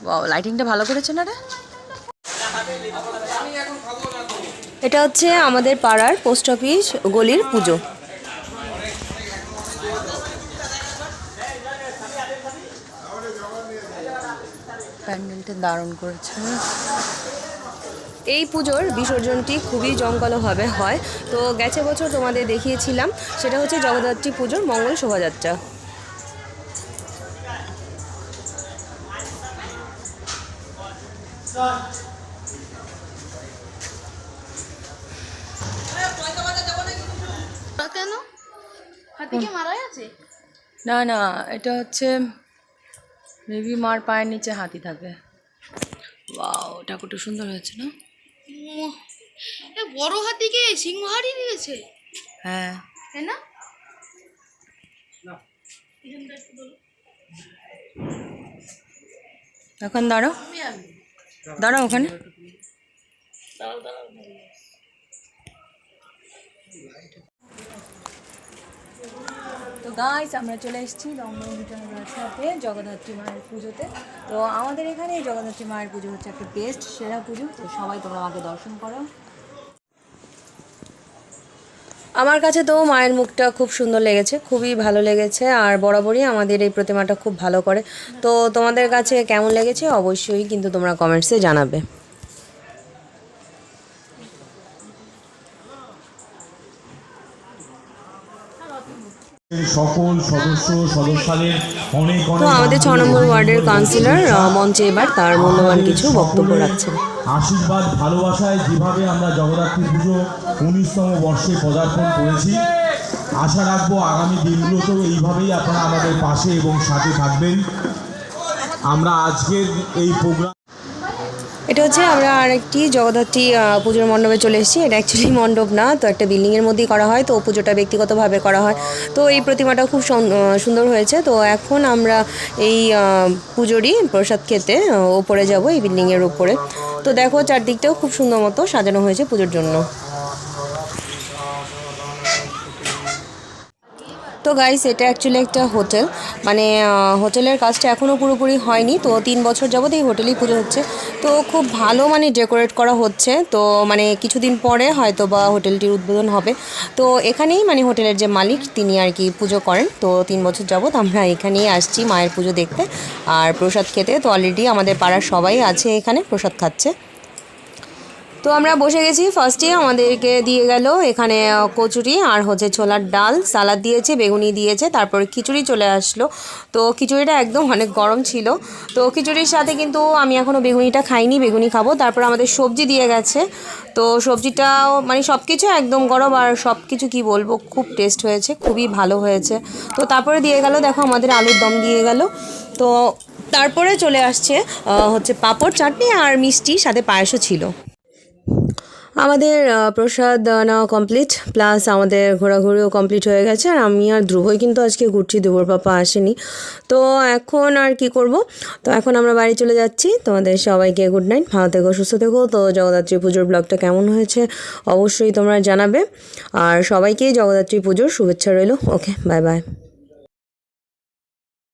বাহ, লাইটিংটা ভালো করেছে না রে। এটা হচ্ছে আমাদের পাড়ার পোস্ট অফিস গলির পুজো। প্যান্ডেলটা দারুণ করেছে। এই পুজোর বিসর্জনটি খুবই জমকালোভাবে হয়। তো গেছে বছর তোমাদের দেখিয়েছিলাম, সেটা হচ্ছে জগদ্ধাত্রী পুজোর মঙ্গল শোভাযাত্রা। কেন হাতিকে মারা গেছে? না না, এটা হচ্ছে দেবী মার পায়ের নিচে হাতি থাকে। ওয়াও, ঠাকুরটা সুন্দর হয়েছে না? বড় হাতিকে সিংহ হারিয়ে দিয়েছে। হ্যাঁ, তাই না? এখন দাঁড়াও দাঁড়াও ওখানে। তো গাইস, আমরা চলে এসেছি দমদম রিটার্ন সাথে জগদ্ধাত্রী মায়ের পুজোতে। তো আমাদের এখানে জগদ্ধাত্রী মায়ের পুজো হচ্ছে একটা বেস্ট সেরা পুজো। তো সবাই তোমরা আমাকে দর্শন করো। আমার কাছে তো মায়ের মুখটা খুব সুন্দর লেগেছে, খুবই ভালো লেগেছে। আর বরাবরই আমাদের এই প্রতিমাটা খুব ভালো করে। তো তোমাদের কাছে কেমন লেগেছে অবশ্যই কিন্তু তোমরা কমেন্টসে জানাবে। সকল সদস্যদের অনেক তো আমাদের 6 নম্বর ওয়ার্ডের কাউন্সিলর মঞ্চে এবার তার মূল্যবান কিছু বক্তব্য রাখছেন। আশীর্বাদ ভালোবাসায় যেভাবে আমরা জগদ্ধাত্রী পুজো 19তম বর্ষে পদার্পণ করেছি, আশা রাখবো আগামী দিনগুলোতেও এইভাবেই আপনারা আমাদের পাশে এবং সাথে থাকবেন। আমরা আজকের এই প্রোগ্রাম, এটা হচ্ছে আমরা আরেকটি জগদ্ধাত্রী পুজোর মণ্ডপে চলে এসেছি। এটা অ্যাকচুয়ালি মণ্ডপ না, তো একটা বিল্ডিংয়ের মধ্যেই করা হয়। তো পুজোটা ব্যক্তিগতভাবে করা হয়। তো এই প্রতিমাটা খুব সুন্দর হয়েছে। তো এখন আমরা এই পুজোরই প্রসাদ খেতে ওপরে যাব, এই বিল্ডিংয়ের উপরে। তো দেখো চারদিকটাও খুব সুন্দর মতো সাজানো হয়েছে পুজোর জন্য। তো গাইস, এটা অ্যাকচুয়ালি একটা হোটেল, মানে হোটেলের কাজটা এখনও পুরোপুরি হয়নি। তো 3 বছর যাবত এই হোটেলেই পুজো হচ্ছে। তো খুব ভালো মানে ডেকোরেট করা হচ্ছে। তো মানে কিছুদিন পরে হয়তো বা হোটেলটির উদ্বোধন হবে। তো এখানেই মানে হোটেলের যে মালিক তিনি আর কি পুজো করেন। তো 3 বছর যাবত আমরা এখানেই আসছি মায়ের পুজো দেখতে আর প্রসাদ খেতে। তো অলরেডি আমাদের পাড়ার সবাই আছে এখানে প্রসাদ খাচ্ছে। তো আমরা বসে গেছি। ফার্স্টে আমাদেরকে দিয়ে গেল এখানে কচুরি আর হচ্ছে ছোলার ডাল, সালাদ দিয়েছে, বেগুনি দিয়েছে, তারপর খিচুড়ি চলে আসলো। তো খিচুড়িটা একদম অনেক গরম ছিল। তো খিচুড়ির সাথে কিন্তু আমি এখনও বেগুনিটা খাইনি, বেগুনি খাবো। তারপর আমাদের সবজি দিয়ে গেছে। তো সবজিটাও মানে সব কিছু একদম গরম, আর সব কিছু কী বলবো, খুব টেস্ট হয়েছে, খুবই ভালো হয়েছে। তো তারপরে দিয়ে গেল দেখো আমাদের আলুর দম দিয়ে গেল। তো তারপরে চলে আসছে হচ্ছে পাঁপড়, চাটনি আর মিষ্টি, সাথে পায়েসও ছিল। আমাদের প্রসাদ নেওয়া কমপ্লিট, প্লাস আমাদের ঘোরাঘুরিও কমপ্লিট হয়ে গেছে। আর আমি আর ধ্রুবই কিন্তু আজকে ঘুরছি, ধ্রুবর পাপা আসেনি। তো এখন আর কি করব, তো এখন আমরা বাড়ি চলে যাচ্ছি। তোমাদের সবাইকে গুড নাইট, ভালো থেকো, সুস্থ থেকো। তো জগদ্ধাত্রী পুজোর ব্লগটা কেমন হয়েছে অবশ্যই তোমরা জানাবে। আর সবাইকেই জগদ্ধাত্রী পুজোর শুভেচ্ছা রইল। ওকে, বাই বাই।